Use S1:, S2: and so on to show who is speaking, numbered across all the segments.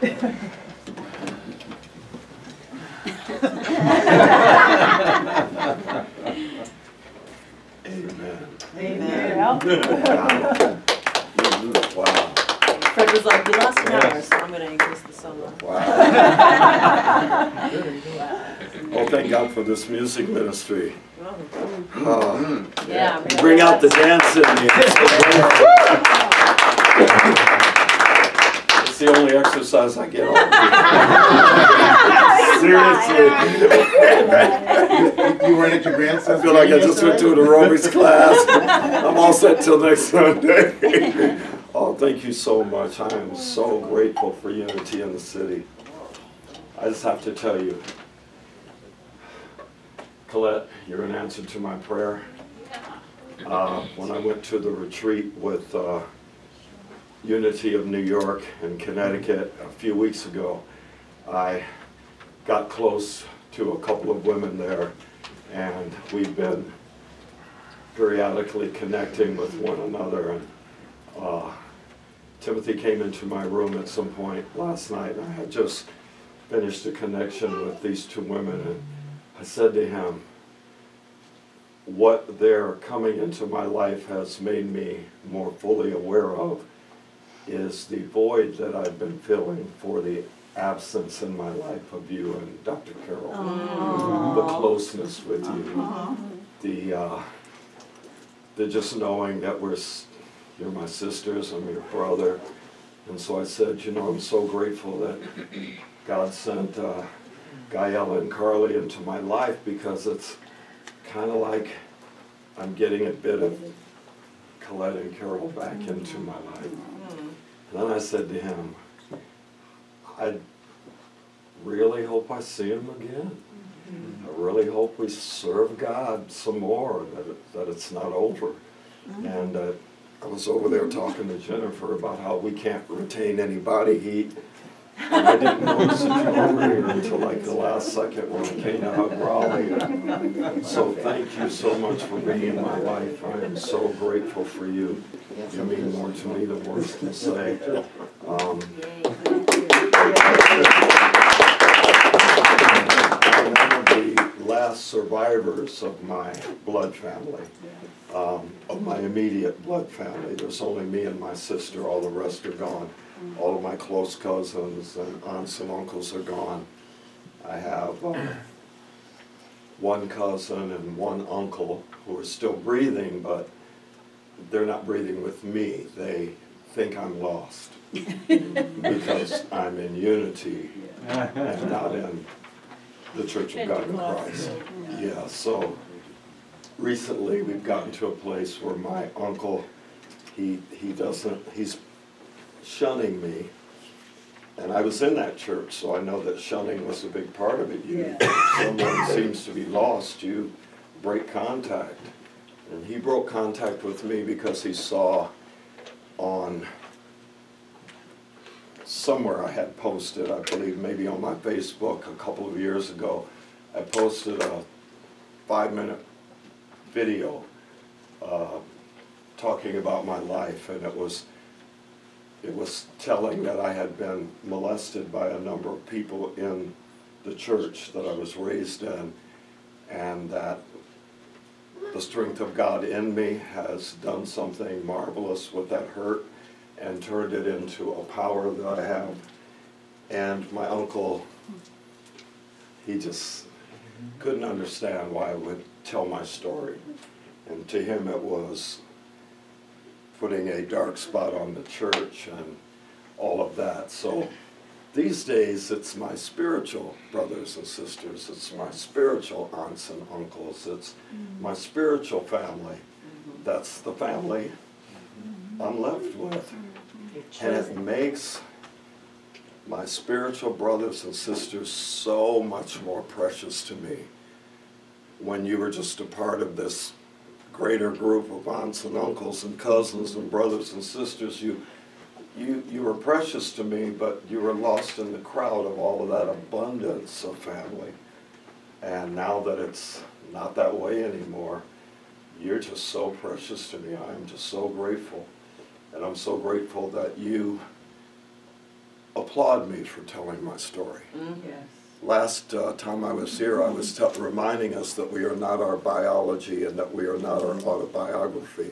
S1: Amen.
S2: Amen.
S1: Wow.
S2: Fred was like, you lost an hour, so I'm going to increase the solo.
S1: Wow. Oh, thank God for this music ministry.
S2: Yeah.
S1: Bring out the dance in me. It's the only exercise I get on.
S3: Seriously. You weren't at your grandson's?
S1: I feel like I just went to an aerobics class. I'm all set till next Sunday. Oh, thank you so much. I am so grateful for unity in the city. I just have to tell you, Colette, you're an answer to my prayer. When I went to the retreat with Unity of New York and Connecticut a few weeks ago, I got close to a couple of women there, and we've been periodically connecting with one another. And Timothy came into my room at some point last night, and I had just finished a connection with these two women, and I said to him, what they're coming into my life has made me more fully aware of is the void that I've been feeling for the absence in my life of you and Dr. Carol. The closeness with you. The just knowing that you're my sisters, I'm your brother. And so I said, you know, I'm so grateful that God sent Gaella and Carly into my life, because it's kind of like I'm getting a bit of Colette and Carol back into my life. And then I said to him, I really hope I see him again. I really hope we serve God some more, that it's not over. And I was over there talking to Jennifer about how we can't retain any body heat. And I didn't notice it over here until like the last second when I came to hug Raleigh. So thank you so much for being in my life. I am so grateful for you. You mean more to me than words can say. I'm one of the last survivors of my blood family, of my immediate blood family. There's only me and my sister. All the rest are gone. All of my close cousins and aunts and uncles are gone. I have one cousin and one uncle who are still breathing, but they're not breathing with me. They think I'm lost because I'm in unity and not in the Church of God in Christ. Yeah, so recently we've gotten to a place where my uncle, he's shunning me, and I was in that church, so I know that shunning was a big part of it. If someone seems to be lost, you break contact. And he broke contact with me because he saw on somewhere I had posted, I believe maybe on my Facebook a couple of years ago, I posted a 5-minute video talking about my life, and it was telling that I had been molested by a number of people in the church that I was raised in, and that the strength of God in me has done something marvelous with that hurt and turned it into a power that I have. And my uncle, he just couldn't understand why I would tell my story. And to him it was putting a dark spot on the church and all of that. So these days it's my spiritual brothers and sisters, it's my spiritual aunts and uncles, it's my spiritual family. That's the family I'm left with. And it makes my spiritual brothers and sisters so much more precious to me. When you were just a part of this greater group of aunts and uncles and cousins and brothers and sisters, you were precious to me, but you were lost in the crowd of all of that abundance of family. And now that it's not that way anymore, you're just so precious to me. I'm just so grateful. And I'm so grateful that you applaud me for telling my story.
S2: Yes.
S1: Last time I was here, I was reminding us that we are not our biology and that we are not our autobiography.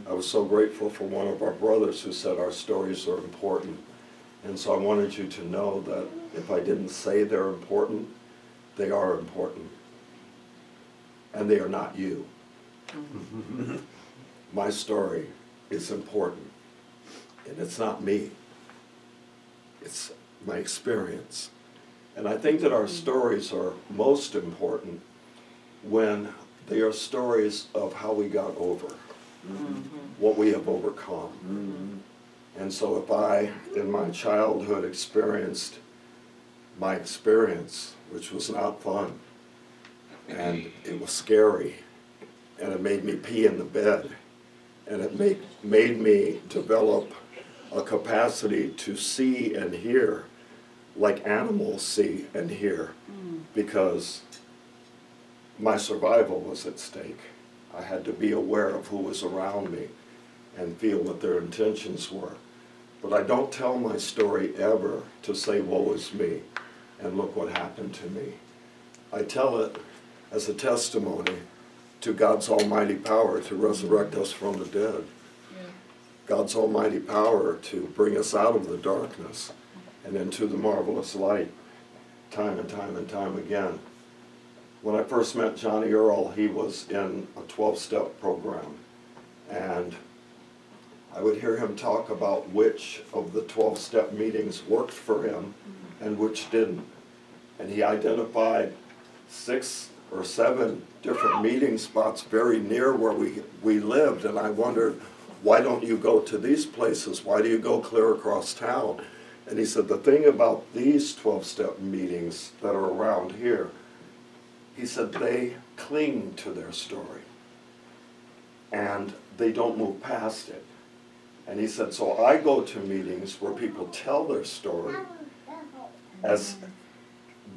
S1: I was so grateful for one of our brothers who said our stories are important. And so I wanted you to know that if I didn't say they're important, they are important. And they are not you. My story is important. And it's not me. It's my experience. And I think that our stories are most important when they are stories of how we got over, what we have overcome. And so if I, in my childhood, experienced my experience, which was not fun, and it was scary, and it made me pee in the bed, and it made me develop a capacity to see and hear like animals see and hear, because my survival was at stake. I had to be aware of who was around me and feel what their intentions were. But I don't tell my story ever to say, woe is me, and look what happened to me. I tell it as a testimony to God's almighty power to resurrect us from the dead. God's almighty power to bring us out of the darkness and into the marvelous light time and time and time again. When I first met Johnny Earl, he was in a 12-step program, and I would hear him talk about which of the 12-step meetings worked for him and which didn't. And he identified 6 or 7 different meeting spots very near where we lived, and I wondered, why don't you go to these places? Why do you go clear across town? And he said, the thing about these 12-step meetings that are around here, he said, they cling to their story, and they don't move past it. And he said, so I go to meetings where people tell their story as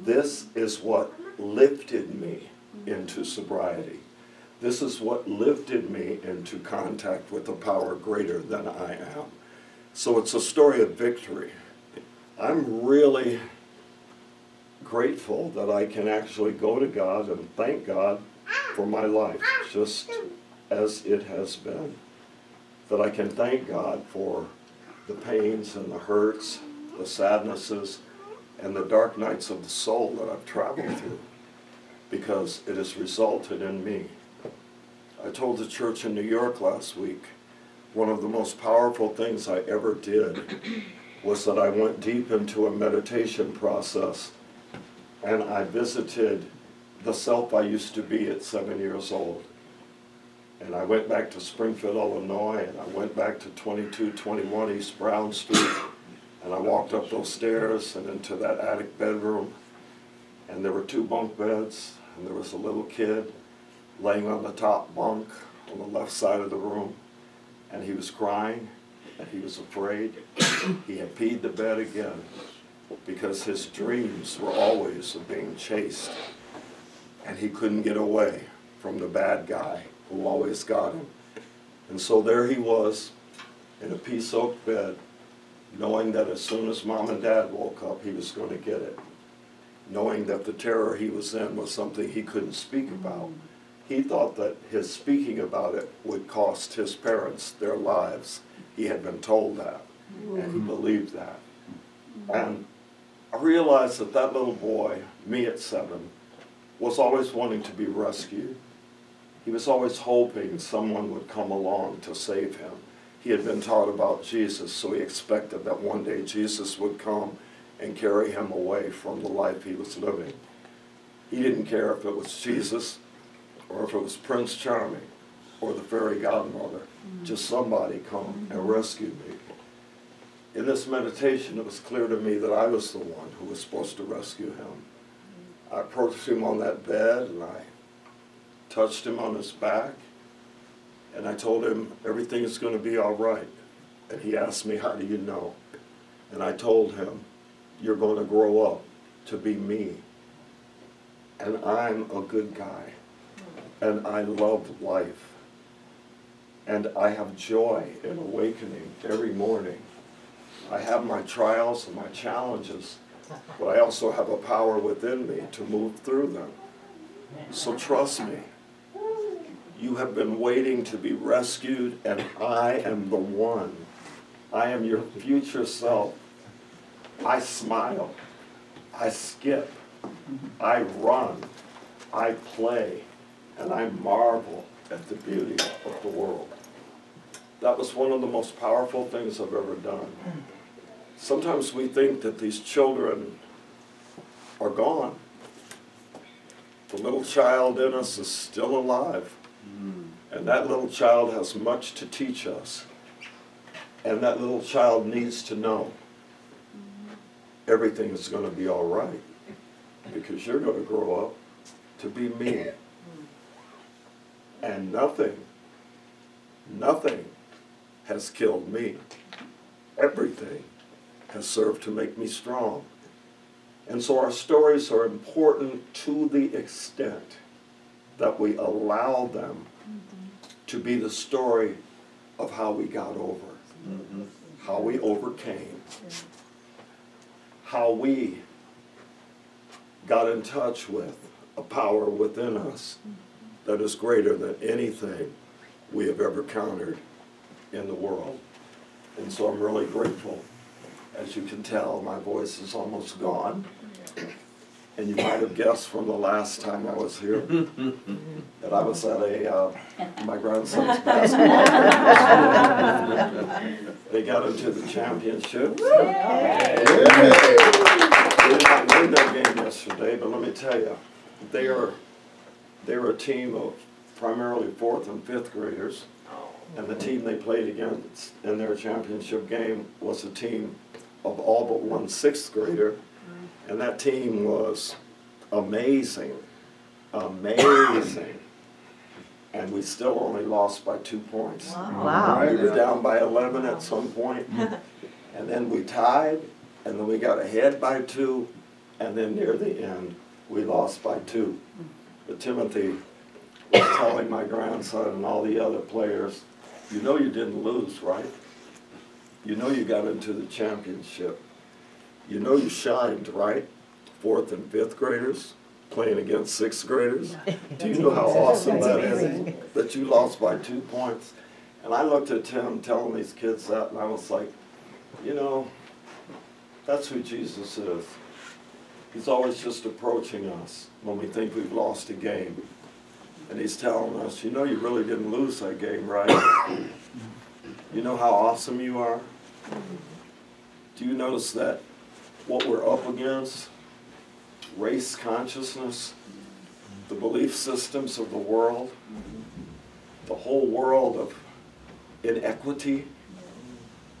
S1: this is what lifted me into sobriety. This is what lifted me into contact with a power greater than I am. So it's a story of victory. I'm really grateful that I can actually go to God and thank God for my life, just as it has been. That I can thank God for the pains and the hurts, the sadnesses, and the dark nights of the soul that I've traveled through, because it has resulted in me. I told the church in New York last week, one of the most powerful things I ever did was that I went deep into a meditation process, and I visited the self I used to be at 7 years old. And I went back to Springfield, Illinois, and I went back to 2221 East Brown Street, and I walked up those stairs and into that attic bedroom, and there were 2 bunk beds, and there was a little kid laying on the top bunk on the left side of the room, and he was crying, and he was afraid. He had peed the bed again because his dreams were always of being chased, and he couldn't get away from the bad guy who always got him. And so there he was in a pea-soaked bed, knowing that as soon as Mom and Dad woke up, he was going to get it, knowing that the terror he was in was something he couldn't speak about. He thought that his speaking about it would cost his parents their lives. He had been told that, and he believed that. And I realized that that little boy, me at 7, was always wanting to be rescued. He was always hoping someone would come along to save him. He had been taught about Jesus, so he expected that one day Jesus would come and carry him away from the life he was living. He didn't care if it was Jesus or if it was Prince Charming or the fairy godmother. Just somebody come and rescue me. In this meditation, it was clear to me that I was the one who was supposed to rescue him. I approached him on that bed, and I touched him on his back, and I told him everything is going to be all right. And he asked me, how do you know? And I told him, you're going to grow up to be me. And I'm a good guy. And I love life. And I have joy in awakening every morning. I have my trials and my challenges, but I also have a power within me to move through them. So trust me. You have been waiting to be rescued, and I am the one. I am your future self. I smile. I skip. I run. I play. And I marvel at the beauty of the world. That was one of the most powerful things I've ever done. Sometimes we think that these children are gone. The little child in us is still alive. And that little child has much to teach us. And that little child needs to know everything is going to be all right. Because you're going to grow up to be me. And nothing has killed me. Everything has served to make me strong. And so our stories are important to the extent that we allow them to be the story of how we got over, how we overcame, how we got in touch with a power within us that is greater than anything we have ever encountered in the world. And so I'm really grateful. As you can tell, my voice is almost gone. And you might have guessed from the last time I was here that I was at my grandson's basketball game. They got into the championship. They did not win their game yesterday, but let me tell you, they are a team of primarily 4th and 5th graders, and the team they played against in their championship game was a team of all but one 6th grader, and that team was amazing, amazing, and we still only lost by 2 points.
S2: Wow.
S1: We were down by 11 at some point, and then we tied, and then we got ahead by 2, and then near the end we lost by 2. But Timothy was telling my grandson and all the other players, you know you didn't lose, right? You know you got into the championship. You know you shined, right? 4th and 5th graders playing against 6th graders. Do you know how awesome that is? That you lost by 2 points. And I looked at Tim telling these kids that, and I was like, you know, that's who Jesus is. He's always just approaching us when we think we've lost a game. And he's telling us, you know you really didn't lose that game, right? You know how awesome you are? Do you notice that what we're up against, race consciousness, the belief systems of the world, the whole world of inequity,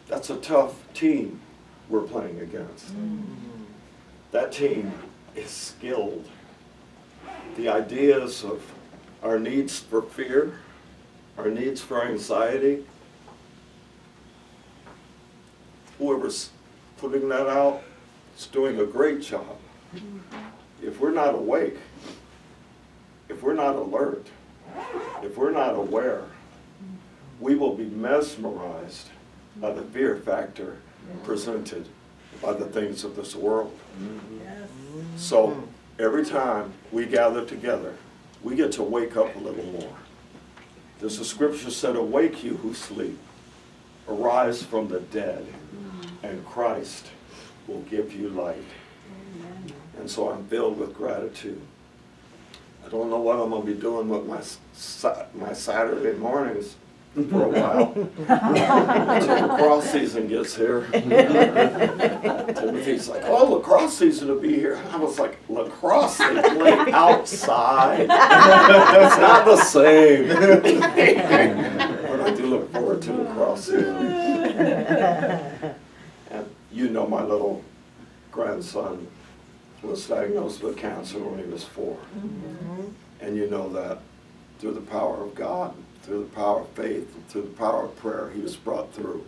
S1: that's a tough team we're playing against. That team is skilled. The ideas of our needs for fear, our needs for anxiety, whoever's putting that out is doing a great job. If we're not awake, if we're not alert, if we're not aware, we will be mesmerized by the fear factor presented by the things of this world. So every time we gather together, we get to wake up a little more. There's a scripture said, awake you who sleep, arise from the dead, and Christ will give you light. And so I'm filled with gratitude. I don't know what I'm going to be doing with my Saturday mornings for a while until lacrosse season gets here. Timothy's like, oh, lacrosse season will be here. I was like, lacrosse, they play outside. It's not the same. But I do look forward to lacrosse season. And you know my little grandson was diagnosed with cancer when he was 4. And you know that through the power of God, through the power of faith, and through the power of prayer, he was brought through.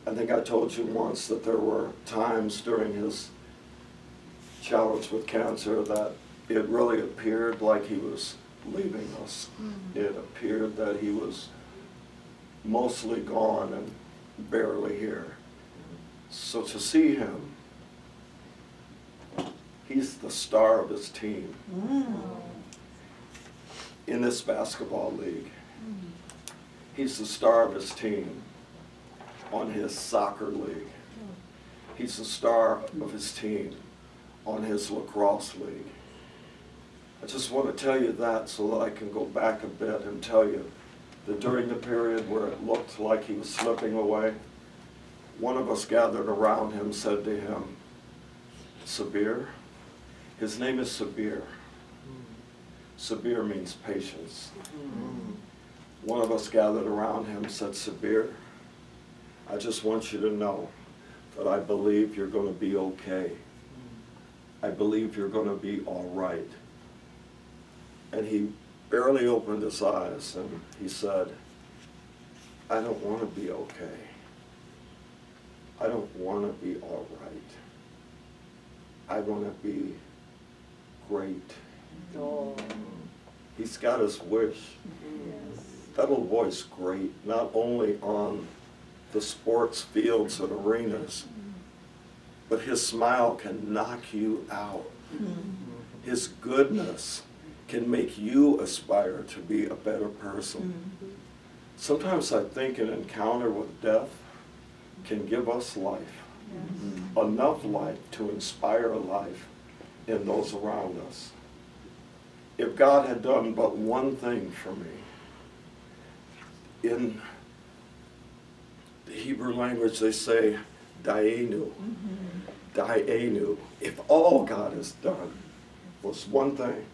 S1: I think I told you once that there were times during his challenge with cancer that it really appeared like he was leaving us. It appeared that he was mostly gone and barely here. So to see him, he's the star of his team in this basketball league. He's the star of his team on his soccer league. He's the star of his team on his lacrosse league. I just want to tell you that so that I can go back a bit and tell you that during the period where it looked like he was slipping away, one of us gathered around him, said to him, Sabir, his name is Sabir. Sabir means patience. One of us gathered around him, said, Sabir, I just want you to know that I believe you're going to be okay. I believe you're going to be all right. And he barely opened his eyes and he said, I don't want to be okay. I don't want to be all right. I want to be great.
S2: Oh.
S1: He's got his wish.
S2: Yes.
S1: That little boy's great, not only on the sports fields and arenas, but his smile can knock you out. His goodness can make you aspire to be a better person. Sometimes I think an encounter with death can give us life, enough life to inspire life in those around us. If God had done but one thing for me, in the Hebrew language they say, Dayenu. Dayenu. If all God has done was one thing,